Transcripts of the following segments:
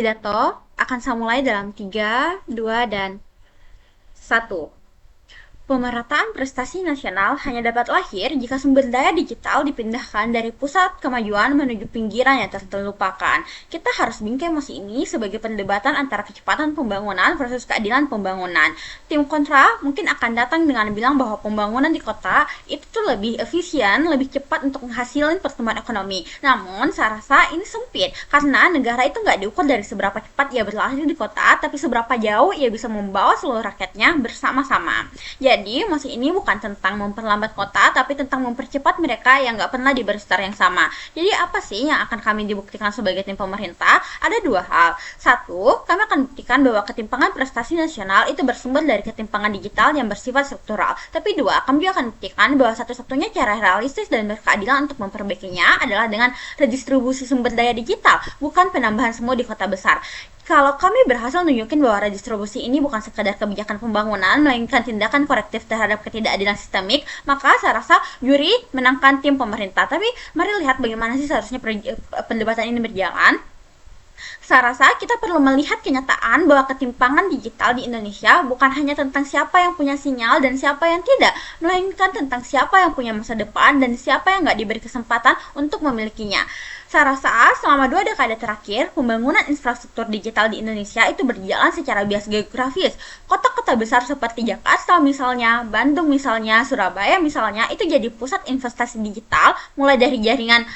pidato akan saya mulai dalam 3, 2, dan 1. Pemerataan prestasi nasional hanya dapat lahir jika sumber daya digital dipindahkan dari pusat kemajuan menuju pinggiran yang terlupakan. Kita harus bingkai emosi ini sebagai perdebatan antara kecepatan pembangunan versus keadilan pembangunan. Tim kontra mungkin akan datang dengan bilang bahwa pembangunan di kota itu tuh lebih efisien, lebih cepat untuk menghasilkan pertumbuhan ekonomi. Namun, saya rasa ini sempit karena negara itu nggak diukur dari seberapa cepat ia berlari di kota, tapi seberapa jauh ia bisa membawa seluruh rakyatnya bersama-sama. Jadi, masih ini bukan tentang memperlambat kota, tapi tentang mempercepat mereka yang nggak pernah diberi star yang sama. Jadi, apa sih yang akan kami dibuktikan sebagai tim pemerintah? Ada dua hal. Satu, kami akan buktikan bahwa ketimpangan prestasi nasional itu bersumber dari ketimpangan digital yang bersifat struktural. Tapi dua, kami juga akan buktikan bahwa satu-satunya cara realistis dan berkeadilan untuk memperbaikinya adalah dengan redistribusi sumber daya digital, bukan penambahan semua di kota besar. Kalau kami berhasil nunjukin bahwa redistribusi ini bukan sekadar kebijakan pembangunan, melainkan tindakan korektif terhadap ketidakadilan sistemik, maka saya rasa juri menangkan tim pemerintah. Tapi mari lihat bagaimana sih seharusnya perdebatan ini berjalan. Saya rasa kita perlu melihat kenyataan bahwa ketimpangan digital di Indonesia bukan hanya tentang siapa yang punya sinyal dan siapa yang tidak, melainkan tentang siapa yang punya masa depan dan siapa yang nggak diberi kesempatan untuk memilikinya. Saya rasa selama 2 dekade terakhir, pembangunan infrastruktur digital di Indonesia itu berjalan secara bias geografis. Kota-kota besar seperti Jakarta misalnya, Bandung misalnya, Surabaya misalnya, itu jadi pusat investasi digital, mulai dari jaringan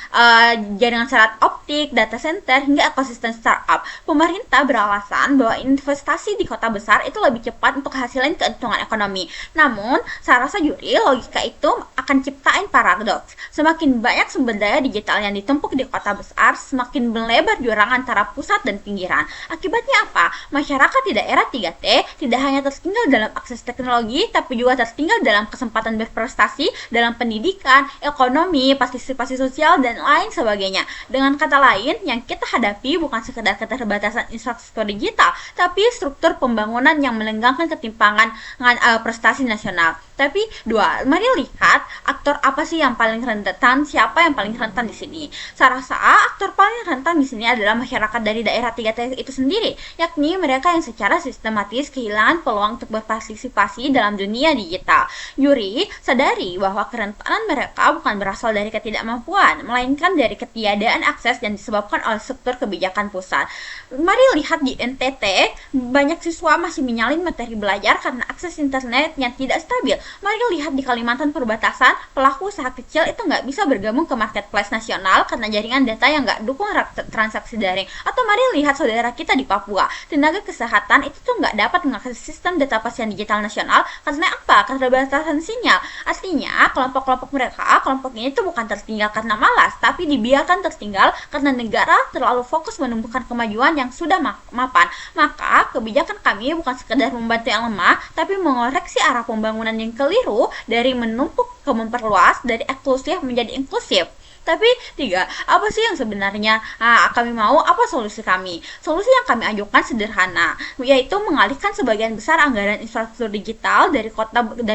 serat optik, data center, hingga ekosistem startup. Pemerintah beralasan bahwa investasi di kota besar itu lebih cepat untuk hasilin keuntungan ekonomi. Namun, saya rasa juri logika itu akan ciptain paradoks. Semakin banyak sumber daya digital yang ditumpuk di kota besar, semakin melebar jurang antara pusat dan pinggiran. Akibatnya apa? Masyarakat di daerah 3T tidak hanya tertinggal dalam akses teknologi, tapi juga tertinggal dalam kesempatan berprestasi dalam pendidikan, ekonomi, partisipasi sosial, dan lain sebagainya. Dengan kata lain, yang kita hadapi bukan sekedar keterbatasan infrastruktur digital, tapi struktur pembangunan yang melenggangkan ketimpangan prestasi nasional. Tapi dua, mari lihat aktor apa sih yang paling rentan, siapa yang paling rentan di sini. Saya rasa aktor paling rentan di sini adalah masyarakat dari daerah 3T itu sendiri, yakni mereka yang secara sistematis kehilangan peluang untuk berpartisipasi dalam dunia digital. Juri sadari bahwa kerentanan mereka bukan berasal dari ketidakmampuan, melainkan dari ketiadaan akses yang disebabkan oleh struktur kebijakan pusat. Mari lihat di NTT, banyak siswa masih menyalin materi belajar karena akses internet yang tidak stabil. Mari lihat di Kalimantan perbatasan, pelaku usaha kecil itu nggak bisa bergabung ke marketplace nasional karena jaringan data yang nggak dukung transaksi daring. Atau mari lihat saudara kita di Papua, tenaga kesehatan itu tuh nggak dapat mengakses sistem data pasien digital nasional karena apa? Karena keterbatasan sinyal. Artinya, kelompok-kelompok mereka, kelompok ini tuh bukan tertinggal karena malas, tapi dibiarkan tertinggal karena negara terlalu fokus menumbuhkan kemajuan yang sudah mapan. Maka, kebijakan kami bukan sekedar membantu yang lemah, tapi mengoreksi arah pembangunan yang keliru dari menumpuk ke memperluas, dari eksklusif menjadi inklusif. Tapi tiga, apa sih yang sebenarnya kami mau? Apa solusi kami? Solusi yang kami ajukan sederhana, yaitu mengalihkan sebagian besar anggaran infrastruktur digital dari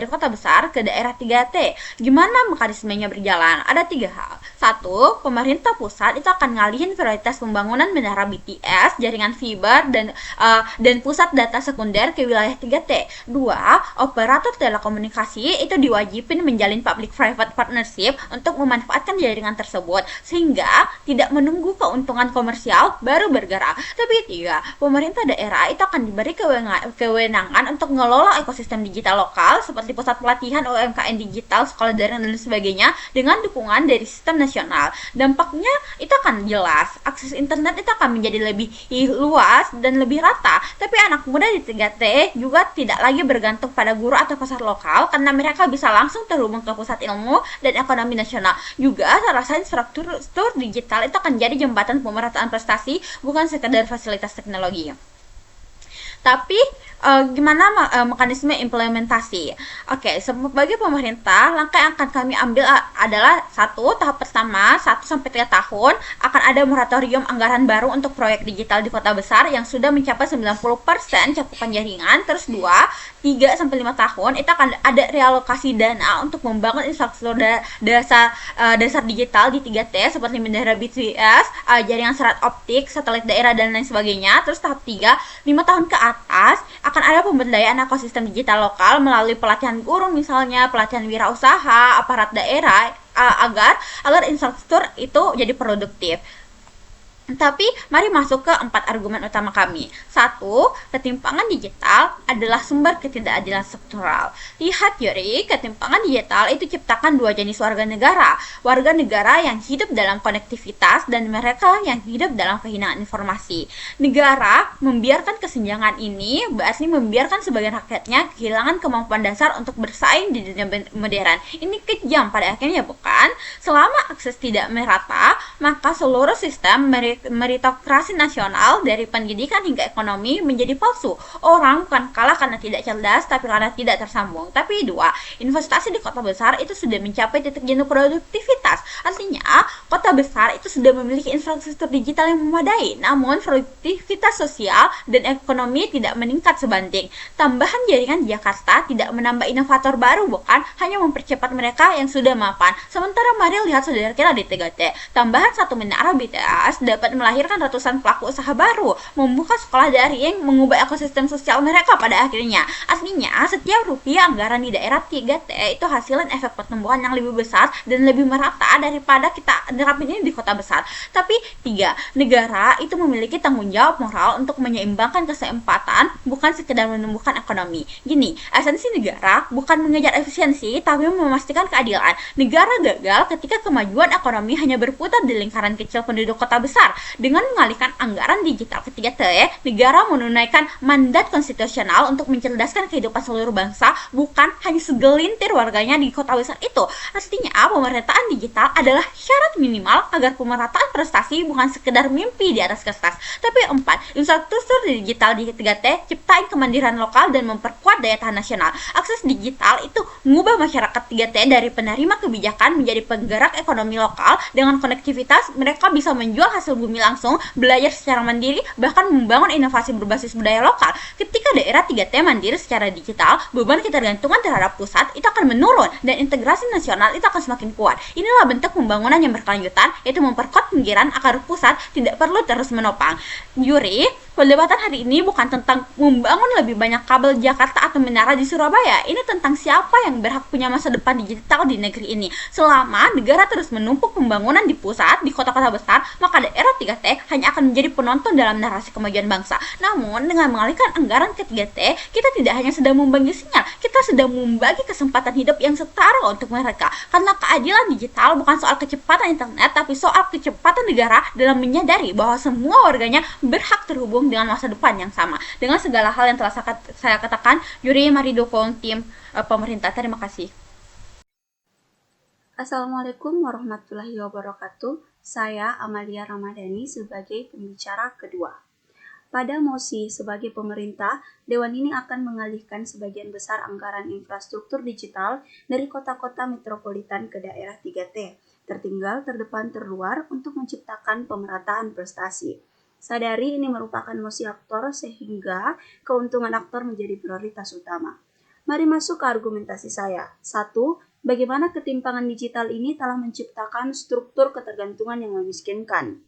kota besar ke daerah 3T. Gimana mekanismenya berjalan? Ada 3 hal. Satu, pemerintah pusat itu akan ngalihin prioritas pembangunan menara BTS, jaringan fiber dan pusat data sekunder ke wilayah 3T. Dua, operator telekomunikasi itu diwajibin menjalin public-private partnership untuk memanfaatkan jaringan tersebut sehingga tidak menunggu keuntungan komersial baru bergerak. Tapi tiga, pemerintah daerah itu akan diberi kewenangan untuk mengelola ekosistem digital lokal seperti pusat pelatihan UMKM digital, sekolah daring dan sebagainya dengan dukungan dari sistem nasional. Dampaknya itu akan jelas, akses internet itu akan menjadi lebih luas dan lebih rata. Tapi anak muda di 3T juga tidak lagi bergantung pada guru atau pasar lokal karena mereka bisa langsung terhubung ke pusat ilmu dan ekonomi nasional. Juga saya rasa infrastruktur digital itu akan jadi jembatan pemerataan prestasi, bukan sekedar fasilitas teknologi. Tapi gimana mekanisme implementasi? Oke, sebagai pemerintah, langkah yang akan kami ambil adalah satu, tahap pertama 1 sampai 3 tahun akan ada moratorium anggaran baru untuk proyek digital di kota besar yang sudah mencapai 90% cakupan jaringan. Terus dua, 3 sampai 5 tahun itu akan ada realokasi dana untuk membangun infrastruktur dasar digital di 3T seperti bendera BTS, jaringan serat optik, satelit daerah dan lain sebagainya. Terus tahap 3, 5 tahun ke atas akan ada pemberdayaan ekosistem digital lokal melalui pelatihan guru misalnya, pelatihan wirausaha, aparat daerah, agar infrastruktur itu jadi produktif. Tapi mari masuk ke 4 argumen utama kami. Satu, ketimpangan digital adalah sumber ketidakadilan struktural. Lihat Yuri, ketimpangan digital itu ciptakan dua jenis warga negara. Warga negara yang hidup dalam konektivitas dan mereka yang hidup dalam kehinaan informasi. Negara membiarkan kesenjangan ini, berarti membiarkan sebagian rakyatnya kehilangan kemampuan dasar untuk bersaing di dunia modern. Ini kejam pada akhirnya, bukan? Selama akses tidak merata, maka seluruh sistem meritokrasi nasional dari pendidikan hingga ekonomi menjadi palsu. Orang bukan kalah karena tidak cerdas, tapi karena tidak tersambung. Tapi dua, investasi di kota besar itu sudah mencapai titik jenuh produktivitas. Artinya, kota besar itu sudah memiliki infrastruktur digital yang memadai, namun produktivitas sosial dan ekonomi tidak meningkat sebanding. Tambahan jaringan di Jakarta tidak menambah inovator baru, bukan? Hanya mempercepat mereka yang sudah mapan. Sementara mari lihat saudara kita di 3T. Tambahan satu menara BTS dapat melahirkan ratusan pelaku usaha baru, membuka sekolah daring, mengubah ekosistem sosial mereka pada akhirnya. Artinya, setiap rupiah anggaran di daerah 3T itu hasilkan efek pertumbuhan yang lebih besar dan lebih merata daripada kita nerapin ini di kota besar. Tapi tiga, negara itu memiliki tanggung jawab moral untuk menyeimbangkan kesempatan, bukan sekedar menumbuhkan ekonomi. Gini, esensi negara bukan mengejar efisiensi, tapi memastikan keadilan. Negara gagal ketika kemajuan ekonomi hanya berputar di lingkaran kecil penduduk kota besar. Dengan mengalihkan anggaran digital ke 3T, negara menunaikan mandat konstitusional untuk mencerdaskan kehidupan seluruh bangsa, bukan hanya segelintir warganya di kota besar itu. Artinya, pemerataan digital adalah syarat minimal agar pemerataan prestasi bukan sekedar mimpi di atas kertas. Tapi 4, infrastruktur digital di 3T ciptain kemandirian lokal dan memperkuat daya tahan nasional. Akses digital itu mengubah masyarakat 3T dari penerima kebijakan menjadi penggerak ekonomi lokal. Dengan konektivitas, mereka bisa menjual hasil bumi langsung, belajar secara mandiri, bahkan membangun inovasi berbasis budaya lokal. Ketika daerah 3T mandiri secara digital, beban ketergantungan terhadap pusat itu akan menurun dan integrasi nasional itu akan semakin kuat. Inilah bentuk pembangunan yang berkelanjutan, yaitu memperkuat pinggiran agar pusat tidak perlu terus menopang. Yuri, perdebatan hari ini bukan tentang membangun lebih banyak kabel Jakarta atau menara di Surabaya. Ini tentang siapa yang berhak punya masa depan digital di negeri ini. Selama negara terus menumpuk pembangunan di pusat, di kota-kota besar, maka daerah 3T hanya akan menjadi penonton dalam narasi kemajuan bangsa. Namun, dengan mengalihkan anggaran ke 3T, kita tidak hanya sedang membagi sinyal, kita sedang membagi kesempatan hidup yang setara untuk mereka. Karena keadilan digital bukan soal kecepatan internet, tapi soal kecepatan negara dalam menyadari bahwa semua warganya berhak terhubung dengan masa depan yang sama. Dengan segala hal yang telah saya katakan, Yuri, mari dukung tim pemerintah. Terima kasih. Assalamualaikum warahmatullahi wabarakatuh. Saya Amalia Ramadhani sebagai pembicara kedua. Pada mosi sebagai pemerintah, Dewan ini akan mengalihkan sebagian besar anggaran infrastruktur digital dari kota-kota metropolitan ke daerah 3T, tertinggal, terdepan, terluar untuk menciptakan pemerataan prestasi. Sadari ini merupakan mosi aktor sehingga keuntungan aktor menjadi prioritas utama. Mari masuk ke argumentasi saya. 1. Bagaimana ketimpangan digital ini telah menciptakan struktur ketergantungan yang memiskinkan.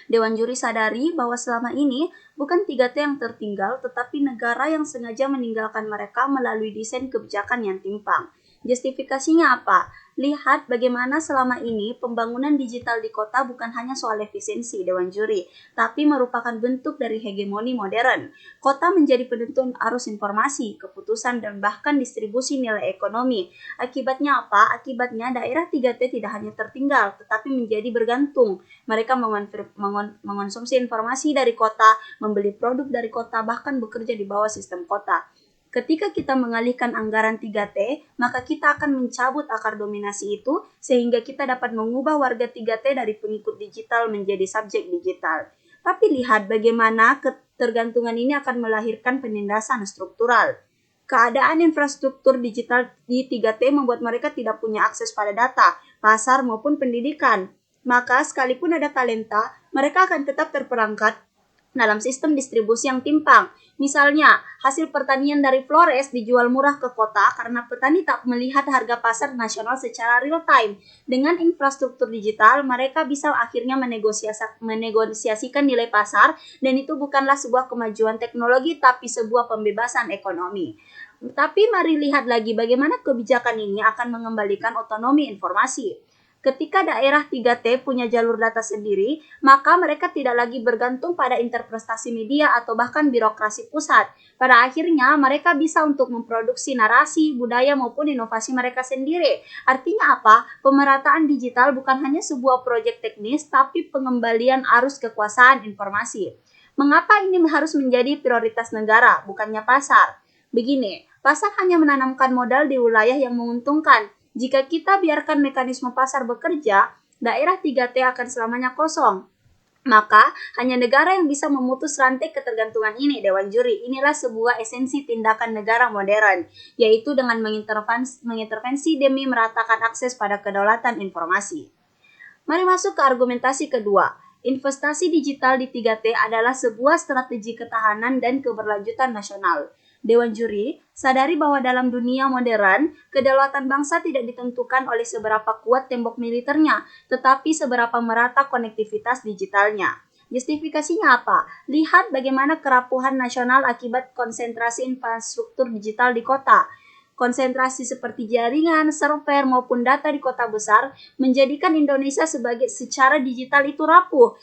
Dewan Juri sadari bahwa selama ini bukan 3T yang tertinggal, tetapi negara yang sengaja meninggalkan mereka melalui desain kebijakan yang timpang. Justifikasinya apa? Lihat bagaimana selama ini pembangunan digital di kota bukan hanya soal efisiensi Dewan Juri, tapi merupakan bentuk dari hegemoni modern. Kota menjadi penentu arus informasi, keputusan, dan bahkan distribusi nilai ekonomi. Akibatnya apa? Akibatnya daerah 3T tidak hanya tertinggal, tetapi menjadi bergantung. Mereka mengonsumsi informasi dari kota, membeli produk dari kota, bahkan bekerja di bawah sistem kota. Ketika kita mengalihkan anggaran 3T, maka kita akan mencabut akar dominasi itu sehingga kita dapat mengubah warga 3T dari pengikut digital menjadi subjek digital. Tapi lihat bagaimana ketergantungan ini akan melahirkan penindasan struktural. Keadaan infrastruktur digital di 3T membuat mereka tidak punya akses pada data, pasar maupun pendidikan. Maka sekalipun ada talenta, mereka akan tetap terperangkap dalam sistem distribusi yang timpang. Misalnya, hasil pertanian dari Flores dijual murah ke kota karena petani tak melihat harga pasar nasional secara real time. Dengan infrastruktur digital, mereka bisa akhirnya menegosiasikan nilai pasar, dan itu bukanlah sebuah kemajuan teknologi tapi sebuah pembebasan ekonomi. Tapi mari lihat lagi bagaimana kebijakan ini akan mengembalikan otonomi informasi. Ketika daerah 3T punya jalur data sendiri, maka mereka tidak lagi bergantung pada interpretasi media atau bahkan birokrasi pusat. Pada akhirnya, mereka bisa untuk memproduksi narasi, budaya maupun inovasi mereka sendiri. Artinya apa? Pemerataan digital bukan hanya sebuah proyek teknis, tapi pengembalian arus kekuasaan informasi. Mengapa ini harus menjadi prioritas negara, bukannya pasar? Begini, pasar hanya menanamkan modal di wilayah yang menguntungkan. Jika kita biarkan mekanisme pasar bekerja, daerah 3T akan selamanya kosong. Maka, hanya negara yang bisa memutus rantai ketergantungan ini, Dewan Juri. Inilah sebuah esensi tindakan negara modern, yaitu dengan mengintervensi demi meratakan akses pada kedaulatan informasi. Mari masuk ke argumentasi kedua. Investasi digital di 3T adalah sebuah strategi ketahanan dan keberlanjutan nasional. Dewan Juri, sadari bahwa dalam dunia modern, kedaulatan bangsa tidak ditentukan oleh seberapa kuat tembok militernya, tetapi seberapa merata konektivitas digitalnya. Justifikasinya apa? Lihat bagaimana kerapuhan nasional akibat konsentrasi infrastruktur digital di kota. Konsentrasi seperti jaringan, server, maupun data di kota besar menjadikan Indonesia secara digital itu rapuh.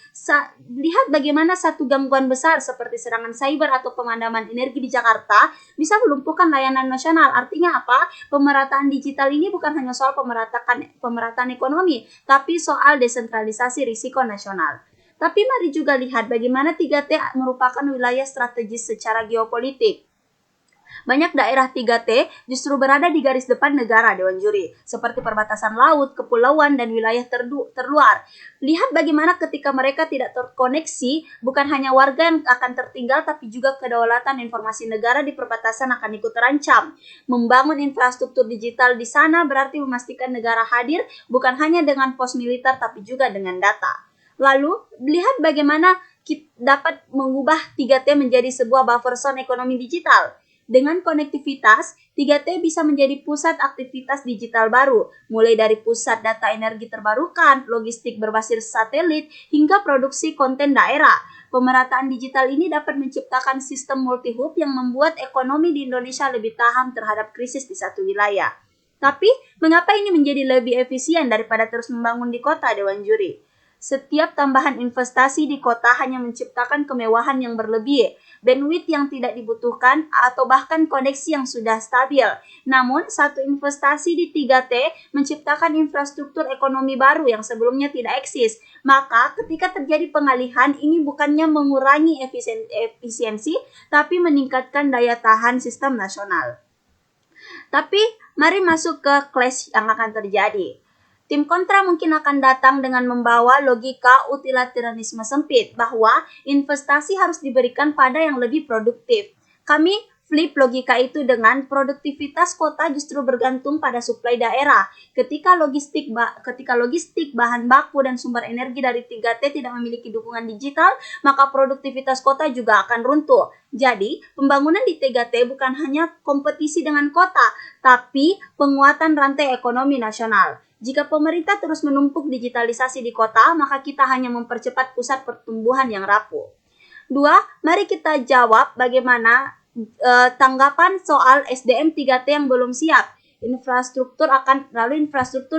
Lihat bagaimana satu gangguan besar seperti serangan cyber atau pemadaman energi di Jakarta bisa melumpuhkan layanan nasional. Artinya apa? Pemerataan digital ini bukan hanya soal pemerataan ekonomi, tapi soal desentralisasi risiko nasional. Tapi mari juga lihat bagaimana 3T merupakan wilayah strategis secara geopolitik. Banyak daerah 3T justru berada di garis depan negara, Dewan Juri, seperti perbatasan laut, kepulauan, dan wilayah terluar. Lihat bagaimana ketika mereka tidak terkoneksi, bukan hanya warga yang akan tertinggal, tapi juga kedaulatan informasi negara di perbatasan akan ikut terancam. Membangun infrastruktur digital di sana berarti memastikan negara hadir bukan hanya dengan pos militer, tapi juga dengan data. Lalu, lihat bagaimana kita dapat mengubah 3T menjadi sebuah buffer zone ekonomi digital. Dengan konektivitas, 3T bisa menjadi pusat aktivitas digital baru, mulai dari pusat data energi terbarukan, logistik berbasis satelit, hingga produksi konten daerah. Pemerataan digital ini dapat menciptakan sistem multi-hub yang membuat ekonomi di Indonesia lebih tahan terhadap krisis di satu wilayah. Tapi, mengapa ini menjadi lebih efisien daripada terus membangun di kota, Dewan Juri? Setiap tambahan investasi di kota hanya menciptakan kemewahan yang berlebih, bandwidth yang tidak dibutuhkan, atau bahkan koneksi yang sudah stabil. Namun, satu investasi di 3T menciptakan infrastruktur ekonomi baru yang sebelumnya tidak eksis. Maka, ketika terjadi pengalihan, ini bukannya mengurangi efisiensi, tapi meningkatkan daya tahan sistem nasional. Tapi, mari masuk ke clash yang akan terjadi. Tim kontra mungkin akan datang dengan membawa logika utilitarianisme sempit bahwa investasi harus diberikan pada yang lebih produktif. Kami flip logika itu dengan produktivitas kota justru bergantung pada suplai daerah. Ketika logistik bahan baku dan sumber energi dari 3T tidak memiliki dukungan digital, maka produktivitas kota juga akan runtuh. Jadi, pembangunan di 3T bukan hanya kompetisi dengan kota, tapi penguatan rantai ekonomi nasional. Jika pemerintah terus menumpuk digitalisasi di kota, maka kita hanya mempercepat pusat pertumbuhan yang rapuh. 2, mari kita jawab bagaimana tanggapan soal SDM 3T yang belum siap. Infrastruktur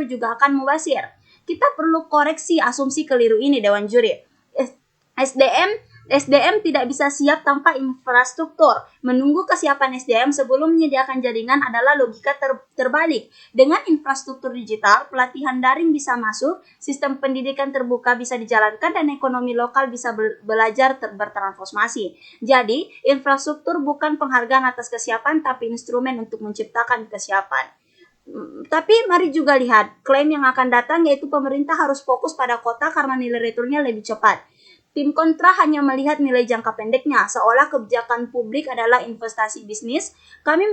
juga akan mubazir. Kita perlu koreksi asumsi keliru ini, Dewan Juri. SDM tidak bisa siap tanpa infrastruktur. Menunggu kesiapan SDM sebelum menyediakan jaringan adalah logika terbalik. Dengan infrastruktur digital, pelatihan daring bisa masuk, sistem pendidikan terbuka bisa dijalankan, dan ekonomi lokal bisa belajar bertransformasi. Jadi, infrastruktur bukan penghargaan atas kesiapan, tapi instrumen untuk menciptakan kesiapan. Tapi mari juga lihat klaim yang akan datang, yaitu pemerintah harus fokus pada kota karena nilai returnnya lebih cepat. Tim kontra hanya melihat nilai jangka pendeknya, seolah kebijakan publik adalah investasi bisnis. Kami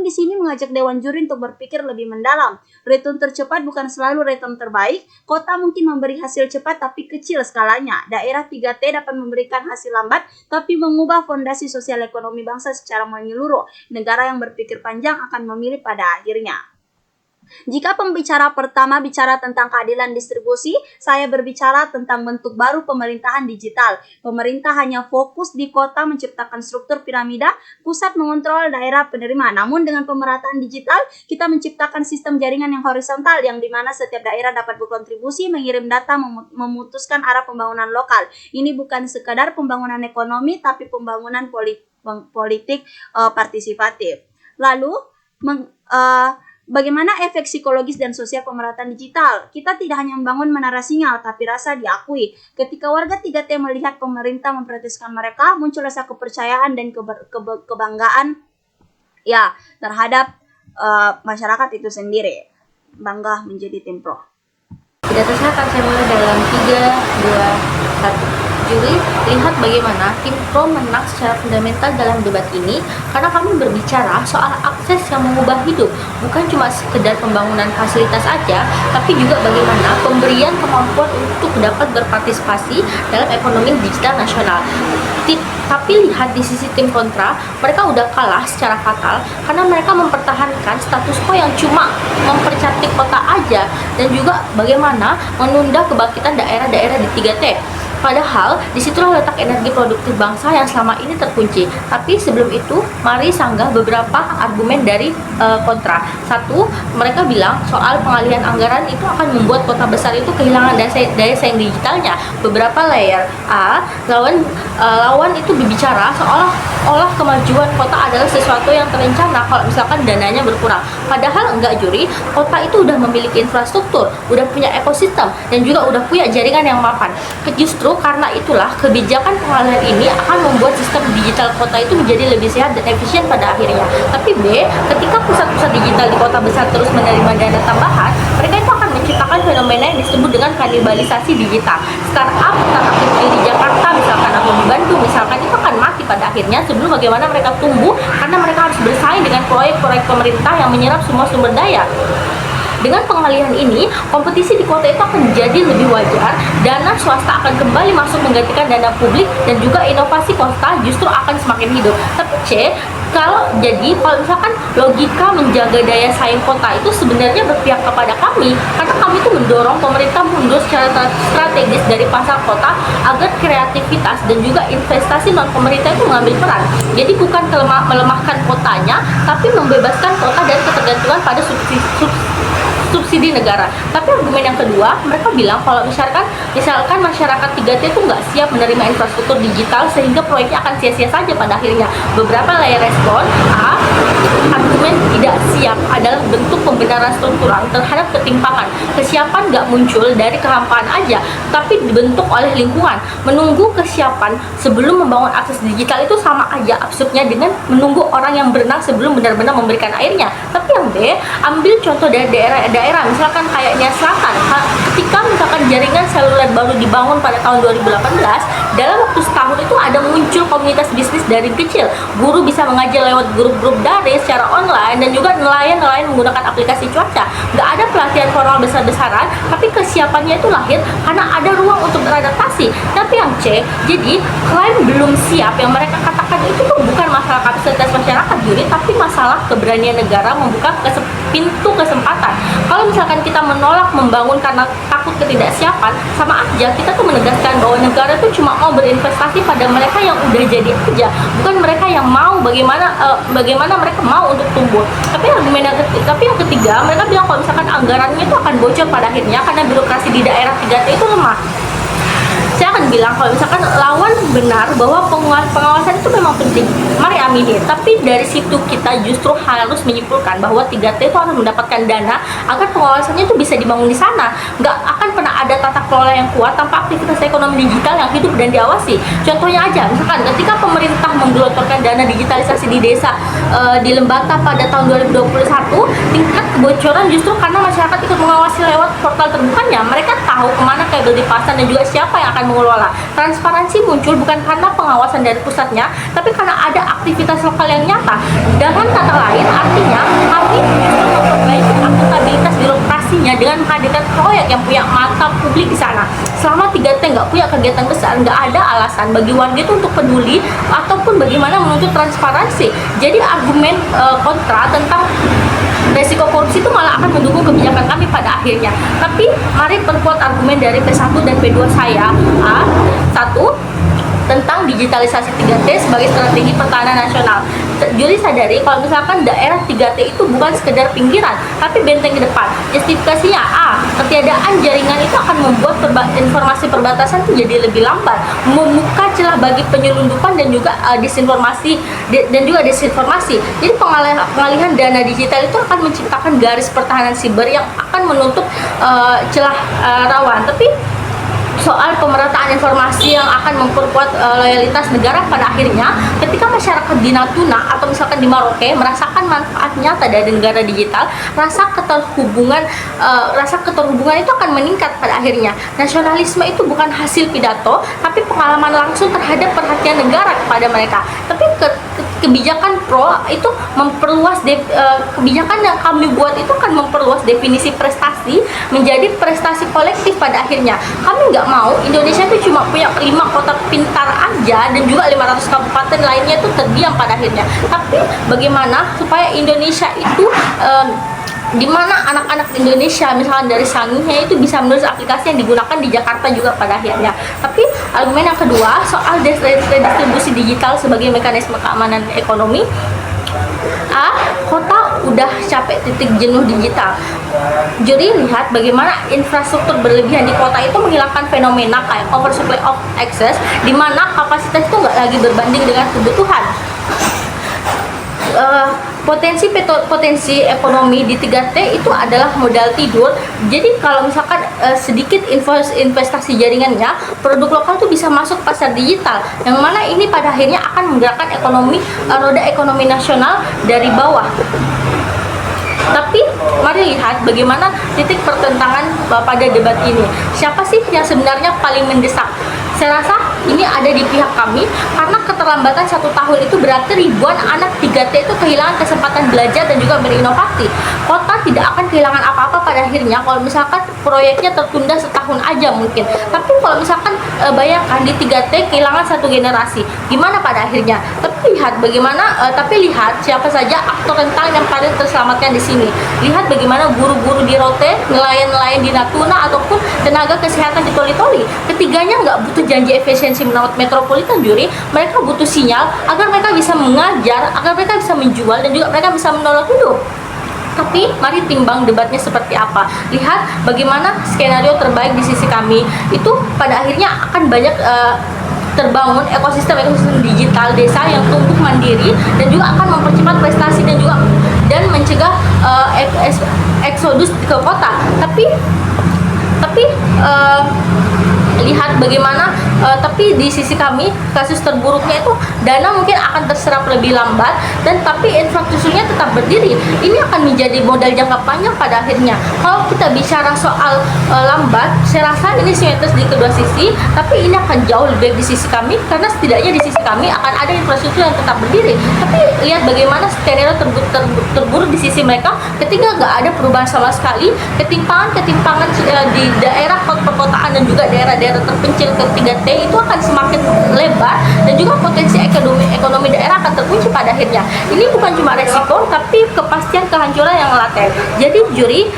di sini mengajak Dewan Juri untuk berpikir lebih mendalam. Return tercepat bukan selalu return terbaik. Kota mungkin memberi hasil cepat tapi kecil skalanya. Daerah 3T dapat memberikan hasil lambat tapi mengubah fondasi sosial ekonomi bangsa secara menyeluruh. Negara yang berpikir panjang akan memilih pada akhirnya. Jika pembicara pertama bicara tentang keadilan distribusi, saya berbicara tentang bentuk baru pemerintahan digital. Pemerintah hanya fokus di kota menciptakan struktur piramida, pusat mengontrol daerah penerima. Namun dengan pemerataan digital, kita menciptakan sistem jaringan yang horizontal yang dimana setiap daerah dapat berkontribusi, mengirim data, memutuskan arah pembangunan lokal. Ini bukan sekadar pembangunan ekonomi, tapi pembangunan politik partisipatif. Lalu, bagaimana efek psikologis dan sosial pemerataan digital? Kita tidak hanya membangun menara sinyal, tapi rasa diakui. Ketika warga 3T melihat pemerintah memprioritaskan mereka, muncul rasa kepercayaan dan kebanggaan terhadap masyarakat itu sendiri. Bangga menjadi tim pro. Tidak terasa akan saya mulai dalam 3, 2, 1. Juri, lihat bagaimana tim pro menang secara fundamental dalam debat ini karena kami berbicara soal akses yang mengubah hidup, bukan cuma sekedar pembangunan fasilitas aja, tapi juga bagaimana pemberian kemampuan untuk dapat berpartisipasi dalam ekonomi digital nasional. Tapi lihat di sisi tim kontra, mereka udah kalah secara fatal karena mereka mempertahankan status quo yang cuma mempercantik kota aja dan juga bagaimana menunda kebangkitan daerah-daerah di 3T. Padahal disitulah letak energi produktif bangsa yang selama ini terkunci. Tapi sebelum itu, mari sanggah beberapa argumen dari kontra. Satu, mereka bilang soal pengalihan anggaran itu akan membuat kota besar itu kehilangan daya saing digitalnya. Beberapa layer. Lawan itu berbicara seolah-olah kemajuan kota adalah sesuatu yang terencana kalau misalkan dananya berkurang. Padahal enggak, Juri. Kota itu udah memiliki infrastruktur, udah punya ekosistem, dan juga udah punya jaringan yang mapan. Justru karena itulah kebijakan pengalihan ini akan membuat sistem digital kota itu menjadi lebih sehat dan efisien pada akhirnya. Tapi B, ketika pusat-pusat digital di kota besar terus menerima dana tambahan, mereka itu akan menciptakan fenomena yang disebut dengan kanibalisasi digital. Startup di Jakarta misalkan atau di Bandung misalkan itu akan mati pada akhirnya sebelum bagaimana mereka tumbuh karena mereka harus bersaing dengan proyek-proyek pemerintah yang menyerap semua sumber daya. Dengan pengalihan ini, kompetisi di kota itu akan menjadi lebih wajar, dana swasta akan kembali masuk menggantikan dana publik, dan juga inovasi kota justru akan semakin hidup. Tapi kalau misalkan logika menjaga daya saing kota itu sebenarnya berpihak kepada kami, karena kami itu mendorong pemerintah mundur secara strategis dari pasar kota agar kreativitas dan juga investasi non-pemerintah itu mengambil peran. Jadi bukan melemahkan kotanya, tapi membebaskan kota dari ketergantungan pada subsidi negara. Tapi argumen yang kedua, mereka bilang kalau misalkan masyarakat 3T itu nggak siap menerima infrastruktur digital sehingga proyeknya akan sia-sia saja pada akhirnya. Beberapa layer respon, argumen tidak siap adalah bentuk pembenaran struktural terhadap ketimpangan. Kesiapan nggak muncul dari kehampaan aja, tapi dibentuk oleh lingkungan. Menunggu kesiapan sebelum membangun akses digital itu sama aja absurdnya dengan menunggu orang yang berenang sebelum benar-benar memberikan airnya. Tapi yang B, ambil contoh dari daerah misalkan kayaknya selatan. Ketika misalkan jaringan seluler baru dibangun pada tahun 2018, dalam waktu setahun itu ada muncul komunitas bisnis dari kecil. Guru bisa mengajar lewat grup-grup daring secara online, dan juga nelayan menggunakan aplikasi cuaca. Nggak ada pelatihan formal besar-besaran, tapi kesiapannya itu lahir karena ada ruang untuk beradaptasi. Tapi yang C, jadi klaim belum siap yang mereka katakan itu tuh bukan masalah kapasitas masyarakat, Juri, tapi masalah keberanian negara membuka pintu kesempatan. Kalau misalkan kita menolak membangun karena takut ketidaksiapan, sama aja kita tuh menegaskan bahwa negara tuh cuma mau berinvestasi pada mereka yang udah jadi aja, bukan mereka yang mau bagaimana mereka mau untuk tumbuh. Tapi yang ketiga, mereka bilang kalau misalkan anggarannya itu akan bocor pada akhirnya karena birokrasi di daerah 3T itu lemah. Saya akan bilang kalau misalkan lawan benar bahwa pengawasan itu memang penting, mari amini. Tapi dari situ kita justru harus menyimpulkan bahwa 3T itu harus mendapatkan dana agar pengawasannya itu bisa dibangun di sana. Nggak akan pernah ada tata kelola yang kuat tanpa aktivitas ekonomi digital yang hidup dan diawasi. Contohnya aja, misalkan ketika pemerintah menggelontorkan dana digitalisasi di desa di Lembata pada tahun 2021, tingkat kebocoran justru karena masyarakat ikut mengawasi lewat portal terbukanya. Mereka tahu kemana kabel dipasang dan juga siapa yang akan mengelola. Transparansi muncul bukan karena pengawasan dari pusatnya, tapi karena ada aktivitas lokal yang nyata. Dengan kata lain, artinya kami justru memperbaiki akuntabilitas birokrasinya dengan menghadirkan proyek yang punya mata publik di sana. Selama 3T nggak punya kegiatan besar, nggak ada alasan bagi warga itu untuk peduli ataupun bagaimana menuntut transparansi. Jadi argumen kontra tentang resiko korupsi itu malah akan mendukung kebijakan kami pada akhirnya. Tapi mari perkuat argumen dari P1 dan P2 saya. Satu, tentang digitalisasi 3T sebagai strategi pertahanan nasional. Juri sadari kalau misalkan daerah 3T itu bukan sekedar pinggiran, tapi benteng ke depan. Justifikasinya ketiadaan jaringan itu akan membuat informasi perbatasan itu jadi lebih lambat, membuka celah bagi penyelundupan dan juga desinformasi. Jadi pengalihan dana digital itu akan menciptakan garis pertahanan siber yang akan menutup celah rawan. Tapi soal pemerataan informasi yang akan memperkuat loyalitas negara pada akhirnya, ketika masyarakat di Natuna atau misalkan di Maroke merasakan manfaat nyata dari negara digital, rasa keterhubungan itu akan meningkat pada akhirnya. Nasionalisme itu bukan hasil pidato, tapi pengalaman langsung terhadap perhatian negara kepada mereka. Tapi kebijakan pro itu memperluas kebijakan yang kami buat itu kan memperluas definisi prestasi menjadi prestasi kolektif pada akhirnya. Kami nggak mau Indonesia itu cuma punya 5 kota pintar aja dan juga 500 kabupaten lainnya itu terdiam pada akhirnya. Tapi bagaimana supaya Indonesia itu di mana anak-anak Indonesia misalkan dari Sangihe itu bisa menulis aplikasi yang digunakan di Jakarta juga pada akhirnya. Tapi argumen yang kedua soal redistribusi digital sebagai mekanisme keamanan ekonomi. Kota udah capek titik jenuh digital. Juri lihat bagaimana infrastruktur berlebihan di kota itu menghilangkan fenomena kayak oversupply of access, di mana kapasitas itu nggak lagi berbanding dengan kebutuhan. Potensi ekonomi di 3T itu adalah modal tidur. Jadi kalau misalkan sedikit investasi jaringannya, produk lokal itu bisa masuk pasar digital, yang mana ini pada akhirnya akan menggerakkan roda ekonomi nasional dari bawah. Tapi mari lihat bagaimana titik pertentangan pada debat ini. Siapa sih yang sebenarnya paling mendesak? Saya rasa ini ada di pihak kami, karena keterlambatan 1 tahun itu berarti ribuan anak 3T itu kehilangan kesempatan belajar dan juga berinovasi. Kota tidak akan kehilangan apa-apa pada akhirnya kalau misalkan proyeknya tertunda setahun aja mungkin. Tapi kalau misalkan bayangkan di 3T kehilangan 1 generasi, gimana pada akhirnya? Tapi lihat siapa saja aktor rentan yang paling terselamatkan di sini. Lihat bagaimana guru-guru di Rote, nelayan-nelayan di Natuna, ataupun tenaga kesehatan di Toli-Toli. Ketiganya nggak butuh janji efisiensi menurut metropolitan Juri, mereka butuh sinyal agar mereka bisa mengajar, agar mereka bisa menjual, dan juga mereka bisa menolong hidup. Tapi mari timbang debatnya seperti apa. Lihat bagaimana skenario terbaik di sisi kami itu pada akhirnya akan banyak terbangun ekosistem digital desa yang tumbuh mandiri dan juga akan mempercepat prestasi dan mencegah eksodus ke kota. Tapi lihat bagaimana tapi di sisi kami kasus terburuknya itu dana mungkin akan terserap lebih lambat, tapi infrastrukturnya tetap berdiri. Ini akan menjadi modal jangka panjang pada akhirnya. Kalau kita bicara soal lambat, saya rasa ini simetris di kedua sisi, tapi ini akan jauh lebih baik di sisi kami, karena setidaknya di sisi kami akan ada infrastruktur yang tetap berdiri. Tapi lihat bagaimana skenario terburuk di sisi mereka ketika nggak ada perubahan sama sekali. Ketimpangan di daerah perkotaan dan juga daerah-daerah terpencil ke 3T itu akan semakin lebar, dan juga potensi ekonomi daerah akan terkunci pada akhirnya. Ini bukan cuma resiko, tapi kepastian kehancuran yang laten. Jadi Juri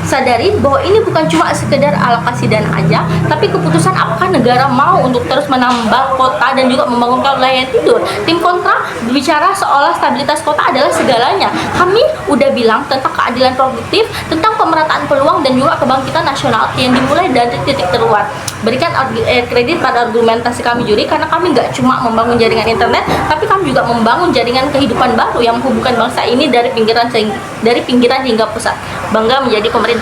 sadari bahwa ini bukan cuma sekedar alokasi dana aja, tapi keputusan apakah negara mau untuk terus menambah kota dan juga membangunkan wilayah tidur. Tim kontra berbicara seolah stabilitas kota adalah segalanya. Kami udah bilang tentang keadilan produktif, tentang pemerataan peluang dan juga kebangkitan nasional yang dimulai dari titik terluar. Berikan kredit pada argumentasi kami Juri, karena kami nggak cuma membangun jaringan internet, tapi kami juga membangun jaringan kehidupan baru yang menghubungkan bangsa ini dari pinggiran hingga pusat. Bangga menjadi pemerintah.